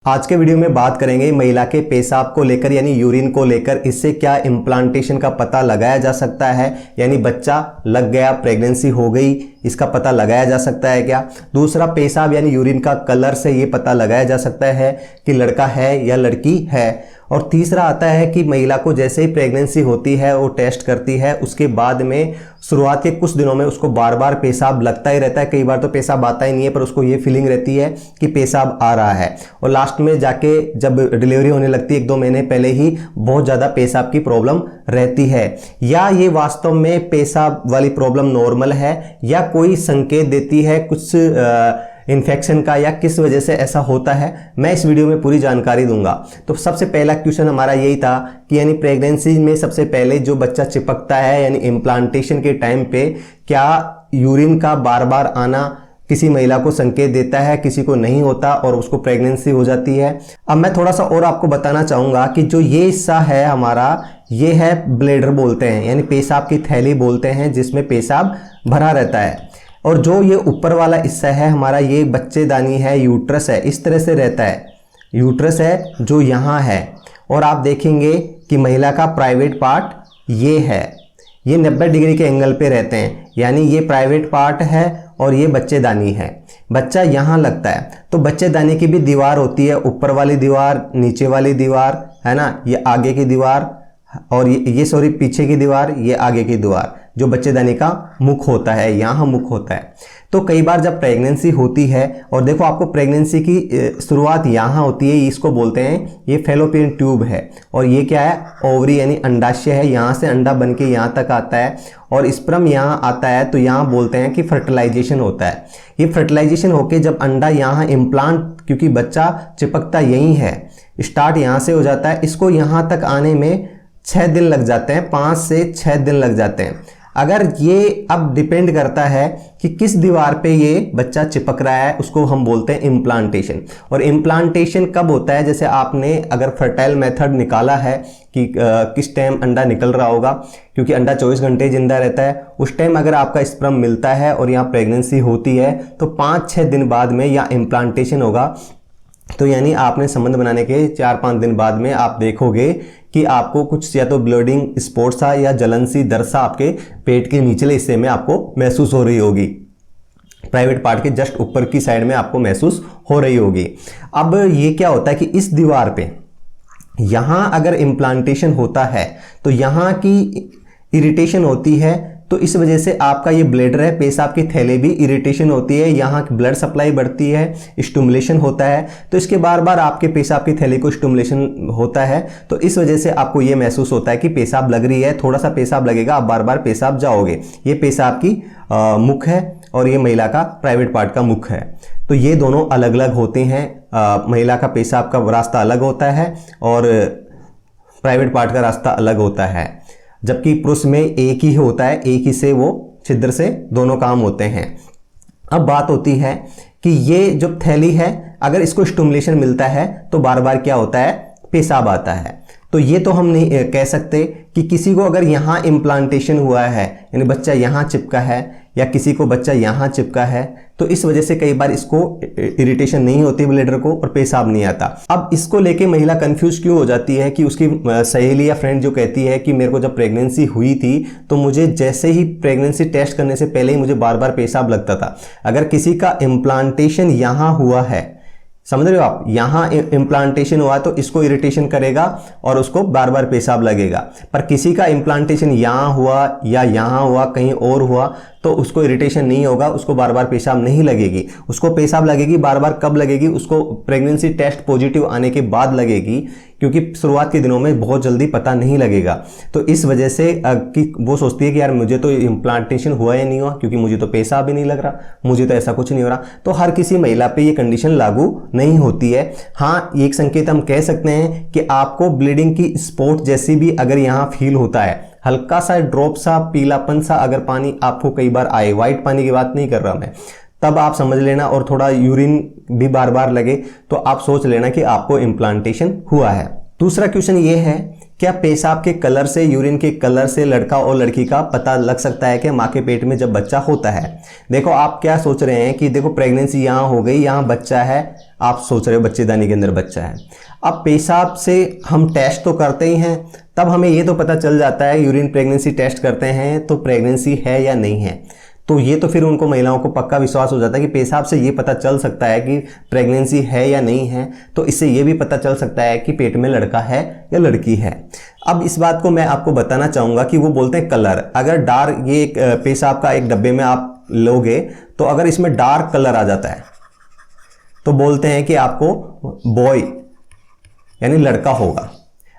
आज के वीडियो में बात करेंगे महिला के पेशाब को लेकर यानी यूरिन को लेकर, इससे क्या इम्प्लांटेशन का पता लगाया जा सकता है, यानी बच्चा लग गया, प्रेगनेंसी हो गई, इसका पता लगाया जा सकता है क्या। दूसरा, पेशाब यानी यूरिन का कलर से ये पता लगाया जा सकता है कि लड़का है या लड़की है। और तीसरा आता है कि महिला को जैसे ही प्रेगनेंसी होती है वो टेस्ट करती है, उसके बाद में शुरुआत के कुछ दिनों में उसको बार बार पेशाब लगता ही रहता है, कई बार तो पेशाब आता ही नहीं है पर उसको ये फीलिंग रहती है कि पेशाब आ रहा है। और लास्ट में जाके जब डिलीवरी होने लगती है 1-2 महीने पहले ही बहुत ज़्यादा पेशाब की प्रॉब्लम रहती है। या ये वास्तव में पेशाब वाली प्रॉब्लम नॉर्मल है या कोई संकेत देती है कुछ इन्फेक्शन का, या किस वजह से ऐसा होता है, मैं इस वीडियो में पूरी जानकारी दूंगा। तो सबसे पहला क्वेश्चन हमारा यही था कि यानी प्रेगनेंसी में सबसे पहले जो बच्चा चिपकता है यानी इम्प्लांटेशन के टाइम पे क्या यूरिन का बार बार आना किसी महिला को संकेत देता है, किसी को नहीं होता और उसको प्रेगनेंसी हो जाती है। अब मैं थोड़ा सा और आपको बताना चाहूँगा कि जो ये हिस्सा है हमारा, ये है ब्लैडर बोलते हैं, यानी पेशाब की थैली बोलते हैं जिसमें पेशाब भरा रहता है। और जो ये ऊपर वाला हिस्सा है हमारा, ये बच्चेदानी है, यूट्रस है, इस तरह से रहता है। यूट्रस है जो यहाँ है, और आप देखेंगे कि महिला का प्राइवेट पार्ट ये है, ये 90 डिग्री के एंगल पे रहते हैं, यानी ये प्राइवेट पार्ट है और ये बच्चेदानी है। बच्चा यहाँ लगता है, तो बच्चेदानी की भी दीवार होती है, ऊपर वाली दीवार, नीचे वाली दीवार, है ना, ये आगे की दीवार और ये पीछे की दीवार, ये आगे की दीवार, जो बच्चेदानी का मुख होता है, यहाँ मुख होता है। तो कई बार जब प्रेगनेंसी होती है, और देखो आपको प्रेगनेंसी की शुरुआत यहाँ होती है, इसको बोलते हैं, ये फैलोपियन ट्यूब है, और ये क्या है, ओवरी यानी अंडाशय है, यहाँ से अंडा बन के यहाँ तक आता है और स्पर्म यहाँ आता है, तो यहाँ बोलते हैं कि फर्टिलाइजेशन होता है। ये फर्टिलाइजेशन होके जब अंडा यहाँ इम्प्लांट, क्योंकि बच्चा चिपकता यहीं है, स्टार्ट यहाँ से हो जाता है, इसको यहाँ तक आने में 6 दिन लग जाते हैं, 5 से 6 दिन लग जाते हैं। अगर ये अब डिपेंड करता है कि किस दीवार पे ये बच्चा चिपक रहा है, उसको हम बोलते हैं इम्प्लांटेशन। और इम्प्लांटेशन कब होता है, जैसे आपने अगर फर्टाइल मेथड निकाला है कि किस टाइम अंडा निकल रहा होगा, क्योंकि अंडा 24 घंटे जिंदा रहता है, उस टाइम अगर आपका स्पर्म मिलता है और यहाँ प्रेगनेंसी होती है तो 5-6 दिन बाद में या इम्प्लांटेशन होगा। तो यानी आपने संबंध बनाने के 4-5 दिन बाद में आप देखोगे कि आपको कुछ या तो ब्लीडिंग स्पॉट सा या जलन सी दर्द सा आपके पेट के निचले हिस्से में आपको महसूस हो रही होगी, प्राइवेट पार्ट के जस्ट ऊपर की साइड में आपको महसूस हो रही होगी। अब ये क्या होता है कि इस दीवार पे यहां अगर इम्प्लांटेशन होता है तो यहां की इरिटेशन होती है, तो इस वजह से आपका ये ब्लैडर है, पेशाब की थैली भी इरिटेशन होती है, यहाँ ब्लड सप्लाई बढ़ती है, स्टिमुलेशन होता है, तो इसके बार बार आपके पेशाब की थैली को स्टिमुलेशन होता है, तो इस वजह से आपको ये महसूस होता है कि पेशाब लग रही है, थोड़ा सा पेशाब लगेगा, आप बार बार पेशाब जाओगे। ये पेशाब की मुख है और ये महिला का प्राइवेट पार्ट का मुख है। तो ये दोनों अलग अलग होते हैं, महिला का पेशाब का रास्ता अलग होता है और प्राइवेट पार्ट का रास्ता अलग होता है, जबकि पुरुष में एक ही होता है, एक ही से वो छिद्र से दोनों काम होते हैं। अब बात होती है कि ये जो थैली है, अगर इसको स्टिमुलेशन मिलता है तो बार बार क्या होता है, पेशाब आता है। तो ये तो हम नहीं कह सकते कि किसी को अगर यहाँ इम्प्लांटेशन हुआ है यानी बच्चा यहाँ चिपका है, या किसी को बच्चा यहाँ चिपका है, तो इस वजह से कई बार इसको इरिटेशन नहीं होती ब्लैडर को और पेशाब नहीं आता। अब इसको लेके महिला कंफ्यूज क्यों हो जाती है कि उसकी सहेली या फ्रेंड जो कहती है कि मेरे को जब प्रेगनेंसी हुई थी तो मुझे जैसे ही प्रेगनेंसी टेस्ट करने से पहले ही मुझे बार बार पेशाब लगता था। अगर किसी का इम्प्लांटेशन यहाँ हुआ है, समझ रहे हो आप, यहाँ इम्प्लांटेशन हुआ तो इसको इरिटेशन करेगा और उसको बार बार पेशाब लगेगा। पर किसी का इम्प्लांटेशन यहाँ हुआ या यहाँ हुआ, कहीं और हुआ, तो उसको इरिटेशन नहीं होगा, उसको बार बार पेशाब नहीं लगेगी। उसको पेशाब लगेगी बार बार कब लगेगी, उसको प्रेगनेंसी टेस्ट पॉजिटिव आने के बाद लगेगी, क्योंकि शुरुआत के दिनों में बहुत जल्दी पता नहीं लगेगा। तो इस वजह से कि वो सोचती है कि यार मुझे तो इम्प्लांटेशन हुआ या नहीं हुआ, क्योंकि मुझे तो पेशाब भी नहीं लग रहा, मुझे तो ऐसा कुछ नहीं हो रहा। तो हर किसी महिला पे ये कंडीशन लागू नहीं होती है। हाँ, एक संकेत हम कह सकते हैं कि आपको ब्लीडिंग की स्पॉट जैसी भी अगर यहाँ फील होता है, हल्का सा ड्रॉप सा पीलापन सा अगर पानी आपको कई बार आए, व्हाइट पानी की बात नहीं कर रहा मैं, तब आप समझ लेना, और थोड़ा यूरिन भी बार बार लगे तो आप सोच लेना कि आपको इम्प्लांटेशन हुआ है। दूसरा क्वेश्चन ये है क्या पेशाब के कलर से, यूरिन के कलर से लड़का और लड़की का पता लग सकता है कि माँ के पेट में जब बच्चा होता है? देखो आप क्या सोच रहे हैं कि देखो प्रेगनेंसी यहाँ हो गई, यहाँ बच्चा है, आप सोच रहे हो बच्चेदानी के अंदर बच्चा है। अब पेशाब से हम टेस्ट तो करते ही हैं, तब हमें ये तो पता चल जाता है, यूरिन प्रेगनेंसी टेस्ट करते हैं तो प्रेगनेंसी है या नहीं है। तो ये तो फिर उनको महिलाओं को पक्का विश्वास हो जाता है कि पेशाब से ये पता चल सकता है कि प्रेगनेंसी है या नहीं है, तो इससे ये भी पता चल सकता है कि पेट में लड़का है या लड़की है। अब इस बात को मैं आपको बताना चाहूँगा कि वो बोलते हैं कलर, अगर डार्क, ये पेशाब का एक डब्बे में आप लोगे तो अगर इसमें डार्क कलर आ जाता है तो बोलते हैं कि आपको बॉय यानी लड़का होगा।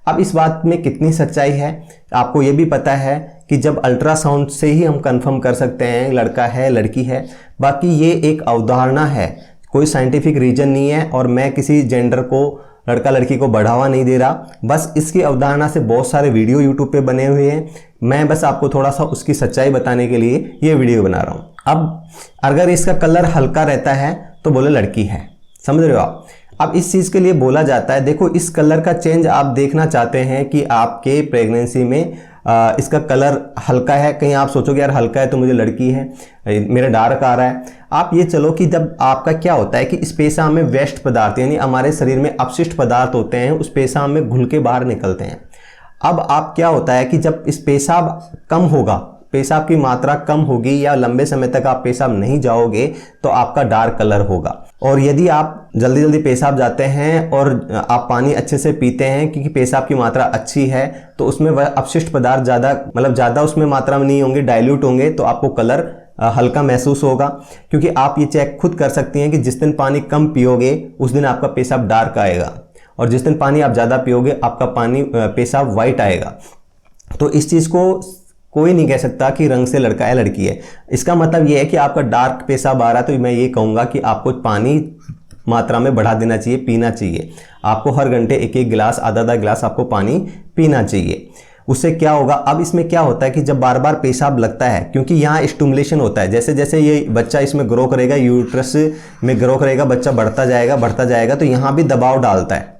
अब इस बात में कितनी सच्चाई है, आपको ये भी पता है कि जब अल्ट्रासाउंड से ही हम कंफर्म कर सकते हैं लड़का है लड़की है। बाकी ये एक अवधारणा है, कोई साइंटिफिक रीजन नहीं है, और मैं किसी जेंडर को, लड़का लड़की को बढ़ावा नहीं दे रहा। बस इसकी अवधारणा से बहुत सारे वीडियो यूट्यूब पे बने हुए हैं, मैं बस आपको थोड़ा सा उसकी सच्चाई बताने के लिए ये वीडियो बना रहा हूँ। अब अगर इसका कलर हल्का रहता है तो बोले लड़की है, समझ रहे हो आप। अब इस चीज़ के लिए बोला जाता है, देखो इस कलर का चेंज आप देखना चाहते हैं कि आपके प्रेगनेंसी में इसका कलर हल्का है, कहीं आप सोचोगे यार हल्का है तो मुझे लड़की है, मेरा डार्क आ रहा है। आप ये चलो कि जब आपका क्या होता है कि इस पेशाब में वेस्ट पदार्थ यानी हमारे शरीर में अपशिष्ट पदार्थ होते हैं, उस पेशाब में घुल के बाहर निकलते हैं। अब आप क्या होता है कि जब इस पेशाब कम होगा, पेशाब की मात्रा कम होगी या लंबे समय तक आप पेशाब नहीं जाओगे तो आपका डार्क कलर होगा। और यदि आप जल्दी जल्दी पेशाब जाते हैं और आप पानी अच्छे से पीते हैं क्योंकि पेशाब की मात्रा अच्छी है, तो उसमें वह अपशिष्ट पदार्थ ज़्यादा उसमें मात्रा में नहीं होंगे, डाइल्यूट होंगे, तो आपको कलर हल्का महसूस होगा। क्योंकि आप ये चेक खुद कर सकती हैं कि जिस दिन पानी कम पियोगे उस दिन आपका पेशाब डार्क आएगा, और जिस दिन पानी आप ज़्यादा पियोगे आपका पेशाब वाइट आएगा। तो इस चीज़ को कोई नहीं कह सकता कि रंग से लड़का है लड़की है। इसका मतलब ये है कि आपका डार्क पेशाब आ रहा है तो मैं ये कहूँगा कि आपको पानी मात्रा में बढ़ा देना चाहिए, पीना चाहिए। आपको हर घंटे एक एक गिलास, आधा गिलास आपको पानी पीना चाहिए। उससे क्या होगा, अब इसमें क्या होता है कि जब बार बार पेशाब लगता है, क्योंकि यहाँ स्टिमुलेशन होता है, जैसे जैसे ये बच्चा इसमें ग्रो करेगा, यूट्रस में ग्रो करेगा, बच्चा बढ़ता जाएगा, तो यहाँ भी दबाव डालता है,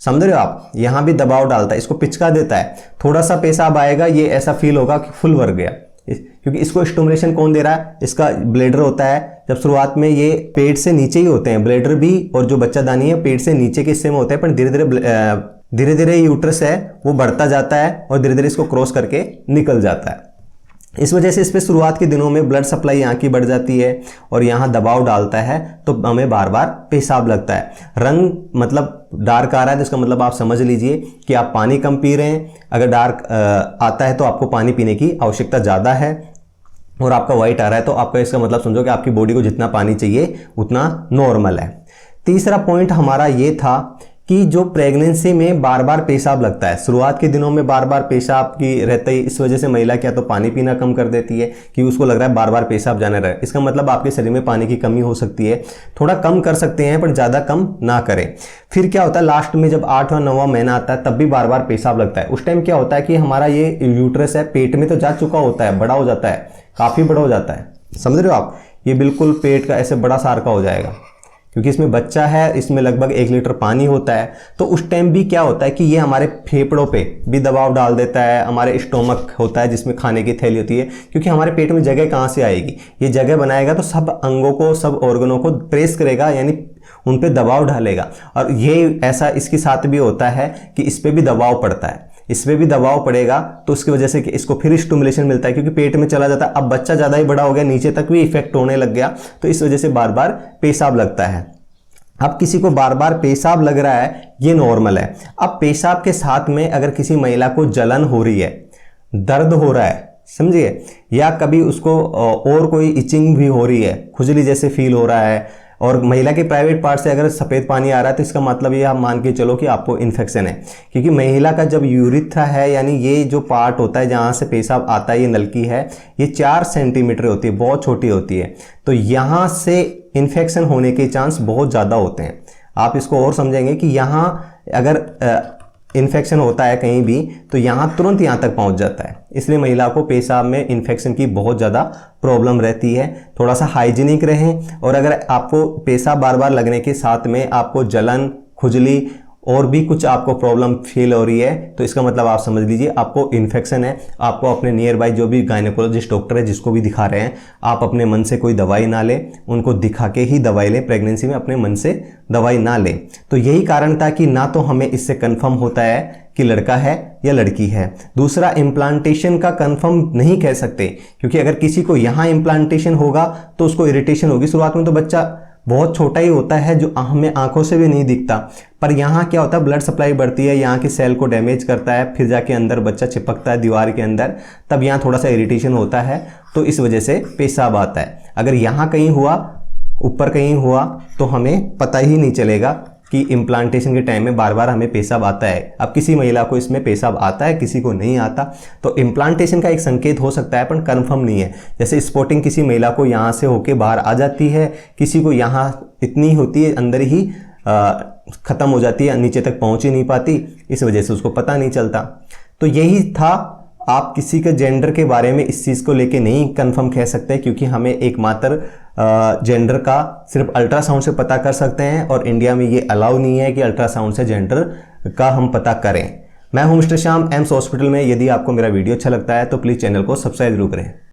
समझ रहे हो आप, यहाँ भी दबाव डालता है, इसको पिचका देता है। थोड़ा सा पेशाब आएगा, ये ऐसा फील होगा कि फुल भर गया, क्योंकि इसको स्टिमुलेशन कौन दे रहा है, इसका ब्लेडर होता है। जब शुरुआत में ये पेट से नीचे ही होते हैं ब्लेडर भी, और जो बच्चादानी है पेट से नीचे के हिस्से में होता है, पर धीरे धीरे यूट्रस है वो बढ़ता जाता है और धीरे धीरे इसको क्रॉस करके निकल जाता है। इस वजह से इस पे शुरुआत के दिनों में ब्लड सप्लाई यहाँ की बढ़ जाती है और यहाँ दबाव डालता है, तो हमें बार बार पेशाब लगता है। रंग मतलब डार्क आ रहा है तो इसका मतलब आप समझ लीजिए कि आप पानी कम पी रहे हैं। अगर डार्क आता है तो आपको पानी पीने की आवश्यकता ज़्यादा है, और आपका वाइट आ रहा है तो आपका इसका मतलब समझो कि आपकी बॉडी को जितना पानी चाहिए उतना नॉर्मल है। तीसरा पॉइंट हमारा ये था कि जो प्रेगनेंसी में बार बार पेशाब लगता है, शुरुआत के दिनों में बार बार पेशाब की रहता है, इस वजह से महिला क्या तो पानी पीना कम कर देती है कि उसको लग रहा है बार बार पेशाब जाने रहा है। इसका मतलब आपके शरीर में पानी की कमी हो सकती है, थोड़ा कम कर सकते हैं पर ज़्यादा कम ना करें। फिर क्या होता है, लास्ट में जब 8वां 9वां महीना आता है तब भी बार बार पेशाब लगता है। उस टाइम क्या होता है कि हमारा ये यूट्रस है पेट में तो जा चुका होता है, बड़ा हो जाता है, काफ़ी बड़ा हो जाता है, समझ रहे हो आप, ये बिल्कुल पेट का ऐसे बड़ा सार का हो जाएगा, क्योंकि इसमें बच्चा है, इसमें लगभग 1 लीटर पानी होता है। तो उस टाइम भी क्या होता है कि ये हमारे फेफड़ों पे भी दबाव डाल देता है, हमारे स्टोमक होता है जिसमें खाने की थैली होती है, क्योंकि हमारे पेट में जगह कहाँ से आएगी, ये जगह बनाएगा तो सब अंगों को, सब ऑर्गनों को प्रेस करेगा, यानी उन पे दबाव डालेगा। और ये ऐसा इसके साथ भी होता है कि इस पर भी दबाव पड़ता है, इस पर भी दबाव पड़ेगा, तो उसकी वजह से कि इसको फिर स्टिमुलेशन मिलता है, क्योंकि पेट में चला जाता है। अब बच्चा ज़्यादा ही बड़ा हो गया, नीचे तक भी इफेक्ट होने लग गया, तो इस वजह से बार बार पेशाब लगता है। अब किसी को बार बार पेशाब लग रहा है, ये नॉर्मल है। अब पेशाब के साथ में अगर किसी महिला को जलन हो रही है, दर्द हो रहा है, समझिए, या कभी उसको और कोई इचिंग भी हो रही है, खुजली जैसे फील हो रहा है, और महिला के प्राइवेट पार्ट से अगर सफ़ेद पानी आ रहा है तो इसका मतलब ये आप मान के चलो कि आपको इन्फेक्शन है। क्योंकि महिला का जब यूरिथ्रा है, यानी ये जो पार्ट होता है जहाँ से पेशाब आता है, ये नलकी है, ये 4 सेंटीमीटर होती है, बहुत छोटी होती है, तो यहाँ से इन्फेक्शन होने के चांस बहुत ज़्यादा होते हैं। आप इसको और समझेंगे कि यहाँ अगर इन्फेक्शन होता है कहीं भी तो यहाँ तुरंत यहाँ तक पहुँच जाता है, इसलिए महिला को पेशाब में इन्फेक्शन की बहुत ज़्यादा प्रॉब्लम रहती है। थोड़ा सा हाइजीनिक रहें, और अगर आपको पेशाब बार बार लगने के साथ में आपको जलन, खुजली और भी कुछ आपको प्रॉब्लम फील हो रही है तो इसका मतलब आप समझ लीजिए आपको इन्फेक्शन है। आपको अपने नियर बाय जो भी गायनेकोलॉजिस्ट डॉक्टर है जिसको भी दिखा रहे हैं, आप अपने मन से कोई दवाई ना लें, उनको दिखा के ही दवाई लें। प्रेगनेंसी में अपने मन से दवाई ना लें। तो यही कारण था कि ना तो हमें इससे कंफर्म होता है कि लड़का है या लड़की है। दूसरा, इम्प्लांटेशन का कंफर्म नहीं कह सकते, क्योंकि अगर किसी को यहाँ इम्प्लांटेशन होगा तो उसको इरिटेशन होगी। शुरुआत में तो बच्चा बहुत छोटा ही होता है जो हमें आंखों से भी नहीं दिखता, पर यहाँ क्या होता है, ब्लड सप्लाई बढ़ती है, यहाँ के सेल को डैमेज करता है, फिर जाके अंदर बच्चा चिपकता है दीवार के अंदर, तब यहाँ थोड़ा सा इरिटेशन होता है, तो इस वजह से पेशाब आता है। अगर यहाँ कहीं हुआ, ऊपर कहीं हुआ, तो हमें पता ही नहीं चलेगा कि इम्प्लांटेशन के टाइम में बार बार हमें पेशाब आता है। अब किसी महिला को इसमें पेशाब आता है, किसी को नहीं आता, तो इम्प्लांटेशन का एक संकेत हो सकता है पर कंफर्म नहीं है। जैसे स्पॉटिंग किसी महिला को यहाँ से होके बाहर आ जाती है, किसी को यहाँ इतनी होती है अंदर ही ख़त्म हो जाती है, नीचे तक पहुँच ही नहीं पाती, इस वजह से उसको पता नहीं चलता। तो यही था, आप किसी के जेंडर के बारे में इस चीज़ को लेके नहीं कंफर्म कह सकते, क्योंकि हमें एकमात्र जेंडर का सिर्फ अल्ट्रासाउंड से पता कर सकते हैं, और इंडिया में ये अलाउ नहीं है कि अल्ट्रासाउंड से जेंडर का हम पता करें। मैं हूं मिस्टर श्याम, एम्स हॉस्पिटल में। यदि आपको मेरा वीडियो अच्छा लगता है तो प्लीज़ चैनल को सब्सक्राइब जरूर करें।